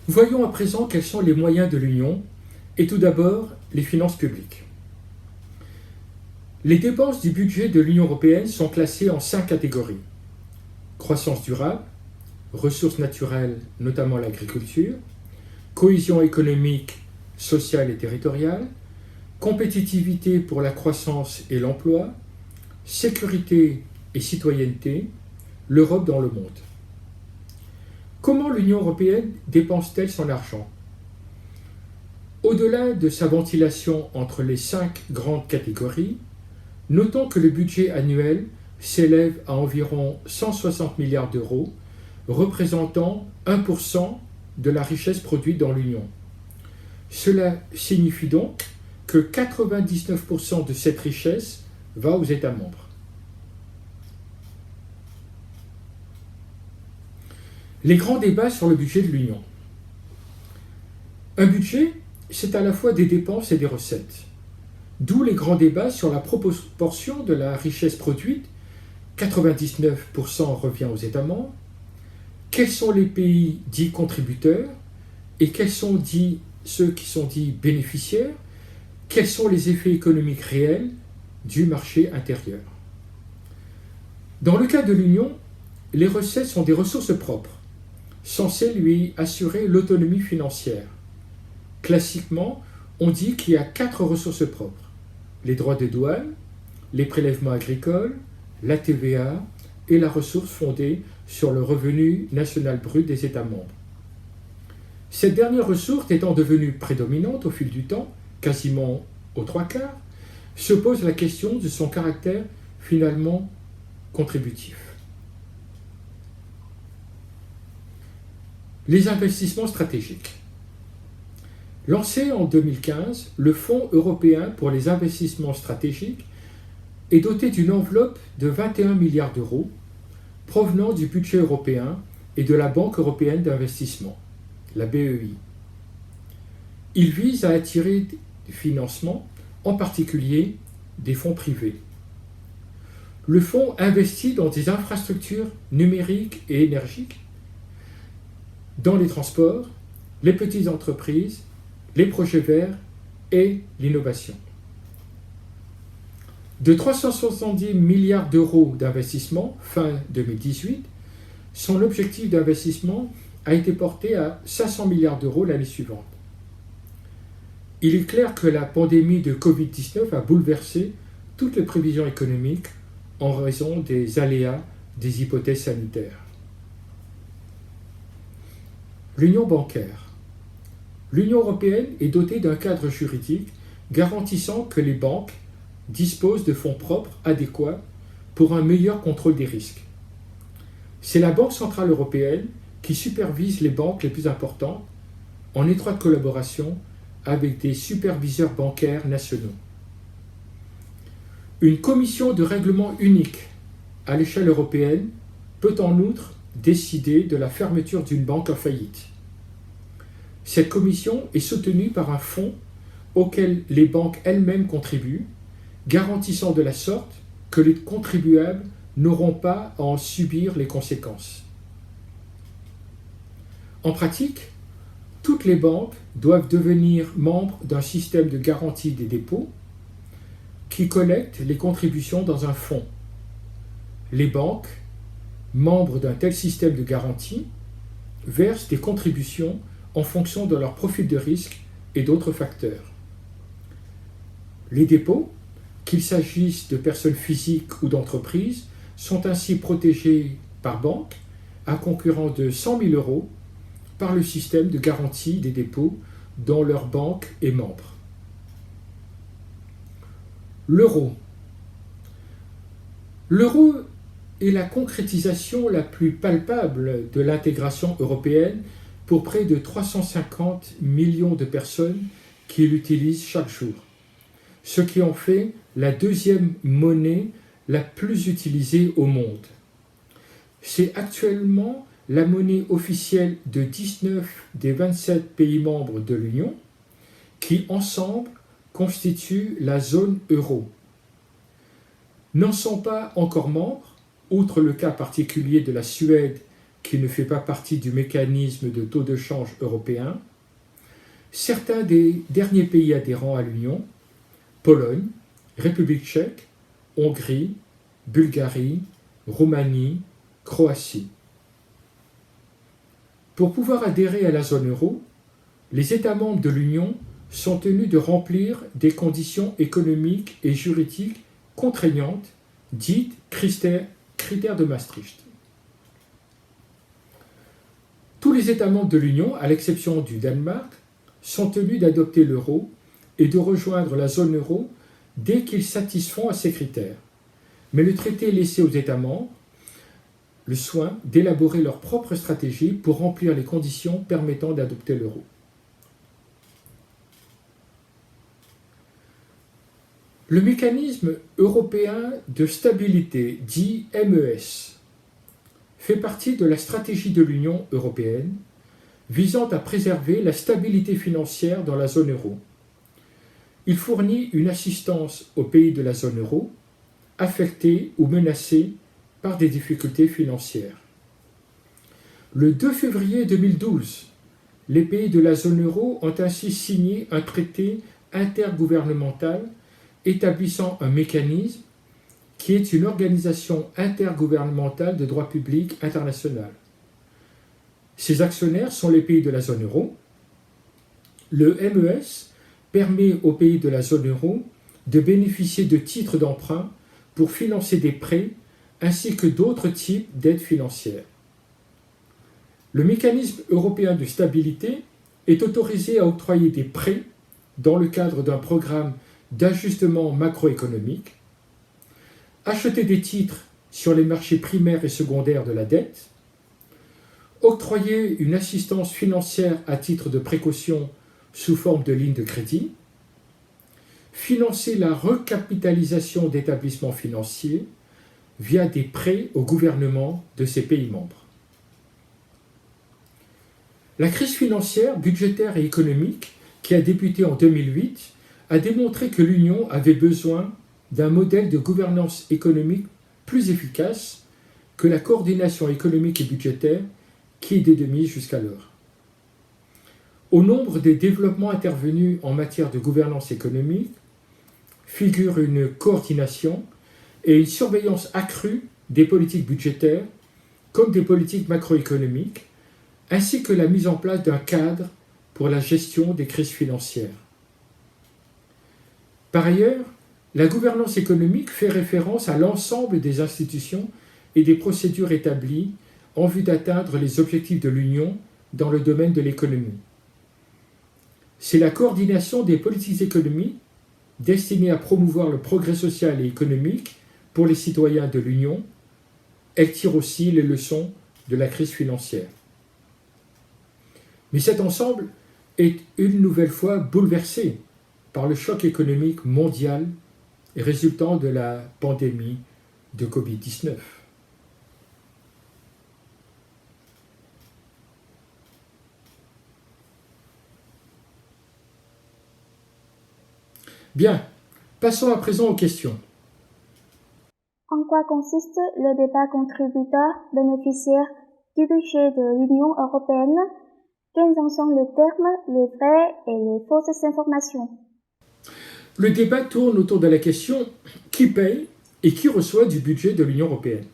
Voyons à présent quels sont les moyens de l'Union, et tout d'abord les finances publiques. Les dépenses du budget de l'Union européenne sont classées en 5 catégories. Croissance durable, ressources naturelles, notamment l'agriculture, cohésion économique, sociale et territoriale, compétitivité pour la croissance et l'emploi, sécurité et citoyenneté, l'Europe dans le monde. Comment l'Union européenne dépense-t-elle son argent? Au-delà de sa ventilation entre les 5 grandes catégories, notons que le budget annuel s'élève à environ 160 milliards d'euros, représentant 1% de la richesse produite dans l'Union. Cela signifie donc que 99% de cette richesse va aux États membres. Les grands débats sur le budget de l'Union. Un budget, c'est à la fois des dépenses et des recettes. D'où les grands débats sur la proportion de la richesse produite. 99% revient aux États membres. Quels sont les pays dits contributeurs et quels sont ceux qui sont dits bénéficiaires? Quels sont les effets économiques réels du marché intérieur? Dans le cas de l'Union, les recettes sont des ressources propres, censées lui assurer l'autonomie financière. Classiquement, on dit qu'il y a 4 ressources propres: les droits de douane, les prélèvements agricoles, la TVA et la ressource fondée sur le revenu national brut des États membres. Cette dernière ressource étant devenue prédominante au fil du temps, quasiment aux 3/4, se pose la question de son caractère finalement contributif. Les investissements stratégiques. Lancé en 2015, le Fonds européen pour les investissements stratégiques est doté d'une enveloppe de 21 milliards d'euros provenant du budget européen et de la Banque européenne d'investissement, la BEI. Il vise à attirer des financements, en particulier des fonds privés. Le fonds investit dans des infrastructures numériques et énergiques, dans les transports, les petites entreprises, les projets verts et l'innovation. De 370 milliards d'euros d'investissement fin 2018, son objectif d'investissement a été porté à 500 milliards d'euros l'année suivante. Il est clair que la pandémie de Covid-19 a bouleversé toutes les prévisions économiques en raison des aléas des hypothèses sanitaires. L'union bancaire. L'Union européenne est dotée d'un cadre juridique garantissant que les banques disposent de fonds propres adéquats pour un meilleur contrôle des risques. C'est la Banque centrale européenne qui supervise les banques les plus importantes en étroite collaboration avec des superviseurs bancaires nationaux. Une commission de règlement unique à l'échelle européenne peut en outre décider de la fermeture d'une banque en faillite. Cette commission est soutenue par un fonds auquel les banques elles-mêmes contribuent, garantissant de la sorte que les contribuables n'auront pas à en subir les conséquences. En pratique, toutes les banques doivent devenir membres d'un système de garantie des dépôts qui collecte les contributions dans un fonds. Les banques, membres d'un tel système de garantie, versent des contributions en fonction de leur profil de risque et d'autres facteurs. Les dépôts, qu'il s'agisse de personnes physiques ou d'entreprises, sont ainsi protégés par banque à concurrence de 100 000 euros par le système de garantie des dépôts dont leur banque est membre. L'euro. L'euro est la concrétisation la plus palpable de l'intégration européenne pour près de 350 millions de personnes qui l'utilisent chaque jour, ce qui en fait la deuxième monnaie la plus utilisée au monde. C'est actuellement la monnaie officielle de 19 des 27 pays membres de l'Union qui, ensemble, constituent la zone euro. N'en sont pas encore membres, outre le cas particulier de la Suède qui ne fait pas partie du mécanisme de taux de change européen, certains des derniers pays adhérents à l'Union, Pologne, République tchèque, Hongrie, Bulgarie, Roumanie, Croatie. Pour pouvoir adhérer à la zone euro, les États membres de l'Union sont tenus de remplir des conditions économiques et juridiques contraignantes, dites critères de Maastricht. Tous les États membres de l'Union, à l'exception du Danemark, sont tenus d'adopter l'euro et de rejoindre la zone euro dès qu'ils satisfont à ces critères. Mais le traité laissait aux États membres le soin d'élaborer leur propre stratégie pour remplir les conditions permettant d'adopter l'euro. Le mécanisme européen de stabilité, dit MES, fait partie de la stratégie de l'Union européenne visant à préserver la stabilité financière dans la zone euro. Il fournit une assistance aux pays de la zone euro affectés ou menacés par des difficultés financières. Le 2 février 2012, les pays de la zone euro ont ainsi signé un traité intergouvernemental établissant un mécanisme qui est une organisation intergouvernementale de droit public international. Ses actionnaires sont les pays de la zone euro. Le MES permet aux pays de la zone euro de bénéficier de titres d'emprunt pour financer des prêts ainsi que d'autres types d'aides financières. Le mécanisme européen de stabilité est autorisé à octroyer des prêts dans le cadre d'un programme d'ajustement macroéconomique, acheter des titres sur les marchés primaires et secondaires de la dette, octroyer une assistance financière à titre de précaution sous forme de ligne de crédit, financer la recapitalisation d'établissements financiers via des prêts au gouvernement de ces pays membres. La crise financière, budgétaire et économique qui a débuté en 2008 a démontré que l'Union avait besoin d'un modèle de gouvernance économique plus efficace que la coordination économique et budgétaire qui était de mise jusqu'alors. Au nombre des développements intervenus en matière de gouvernance économique figure une coordination et une surveillance accrue des politiques budgétaires comme des politiques macroéconomiques, ainsi que la mise en place d'un cadre pour la gestion des crises financières. Par ailleurs, la gouvernance économique fait référence à l'ensemble des institutions et des procédures établies en vue d'atteindre les objectifs de l'Union dans le domaine de l'économie. C'est la coordination des politiques économiques destinées à promouvoir le progrès social et économique pour les citoyens de l'Union. Elle tire aussi les leçons de la crise financière. Mais cet ensemble est une nouvelle fois bouleversé par le choc économique mondial résultant de la pandémie de Covid-19. Bien, passons à présent aux questions. En quoi consiste le débat contributeur-bénéficiaire du budget de l'Union européenne? Quels en sont les termes, les vraies et les fausses informations? Le débat tourne autour de la question qui paye et qui reçoit du budget de l'Union européenne.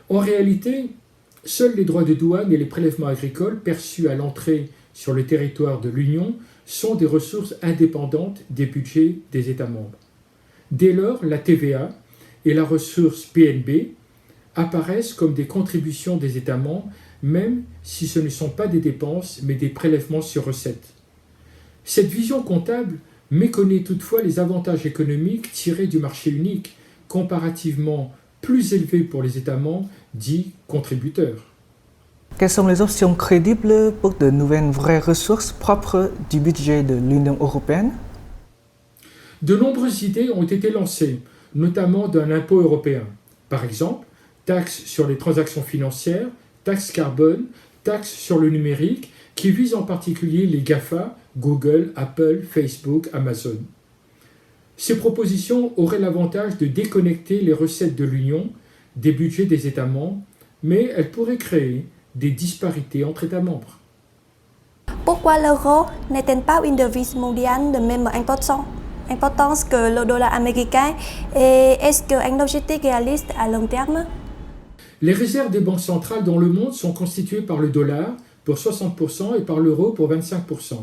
En réalité, seuls les droits de douane et les prélèvements agricoles perçus à l'entrée sur le territoire de l'Union sont des ressources indépendantes des budgets des États membres. Dès lors, la TVA et la ressource PNB apparaissent comme des contributions des États membres, même si ce ne sont pas des dépenses, mais des prélèvements sur recettes. Cette vision comptable méconnaît toutefois les avantages économiques tirés du marché unique, comparativement plus élevés pour les États membres dits contributeurs. Quelles sont les options crédibles pour de nouvelles vraies ressources propres du budget de l'Union européenne? De nombreuses idées ont été lancées, notamment d'un impôt européen. Par exemple, taxe sur les transactions financières, taxe carbone, taxe sur le numérique, qui vise en particulier les GAFA, Google, Apple, Facebook, Amazon. Ces propositions auraient l'avantage de déconnecter les recettes de l'Union des budgets des États membres mais elle pourrait créer des disparités entre États membres. Pourquoi l'euro n'est-elle pas une devise mondiale de même importance que le dollar américain et est-ce qu'un objectif réaliste à long terme? Les réserves des banques centrales dans le monde sont constituées par le dollar pour 60% et par l'euro pour 25%.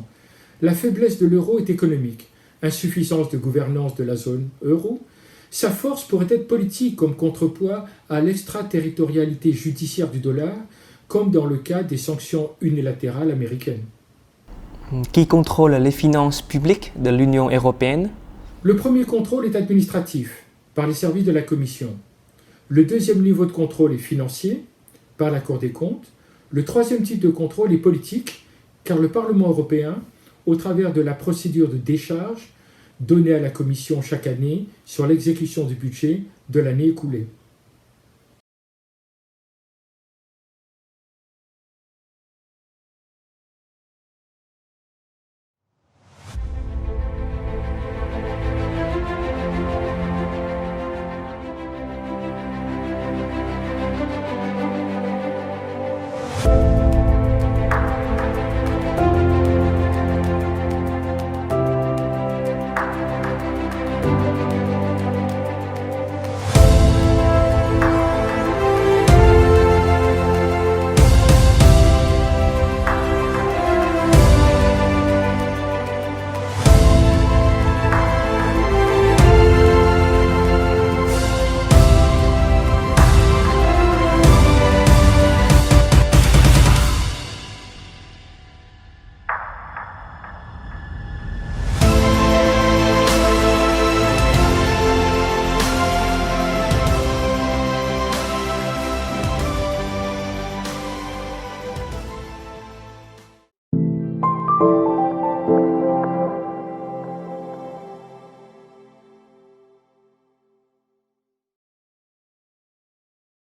La faiblesse de l'euro est économique, insuffisance de gouvernance de la zone euro. Sa force pourrait être politique comme contrepoids à l'extraterritorialité judiciaire du dollar, comme dans le cas des sanctions unilatérales américaines. Qui contrôle les finances publiques de l'Union européenne? Le premier contrôle est administratif, par les services de la Commission. Le deuxième niveau de contrôle est financier, par la Cour des comptes. Le troisième type de contrôle est politique, car le Parlement européen, au travers de la procédure de décharge donnée à la Commission chaque année sur l'exécution du budget de l'année écoulée.